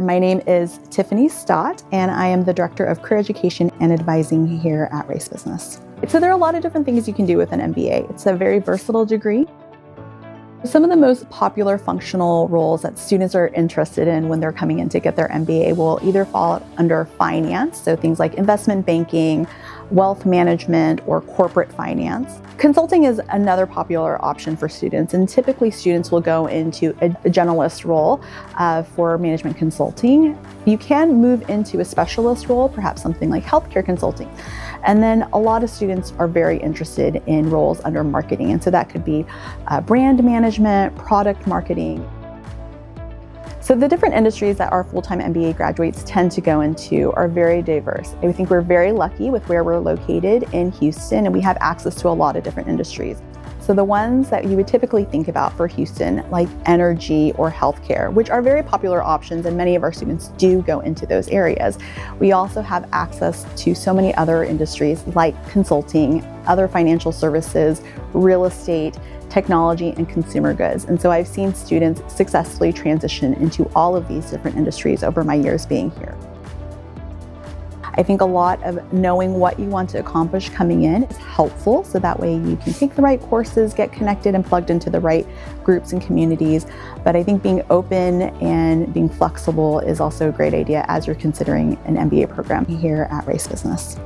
My name is Tiffany Stott, and I am the Director of Career Education and Advising here at Race Business. So there are a lot of different things you can do with an MBA. It's a very versatile degree. Some of the most popular functional roles that students are interested in when they're coming in to get their MBA will either fall under finance, so things like investment banking, wealth management, or corporate finance. Consulting is another popular option for students, and typically students will go into a generalist role for management consulting. You can move into a specialist role, perhaps something like healthcare consulting. And then a lot of students are very interested in roles under marketing, and so that could be brand management, product marketing. So the different industries that our full-time MBA graduates tend to go into are very diverse. I think we're very lucky with where we're located in Houston, and we have access to a lot of different industries. So the ones that you would typically think about for Houston, like energy or healthcare, which are very popular options, and many of our students do go into those areas. We also have access to so many other industries like consulting, other financial services, real estate, technology, and consumer goods. And so I've seen students successfully transition into all of these different industries over my years being here. I think a lot of knowing what you want to accomplish coming in is helpful, so that way you can take the right courses, get connected and plugged into the right groups and communities. But I think being open and being flexible is also a great idea as you're considering an MBA program here at Race Business.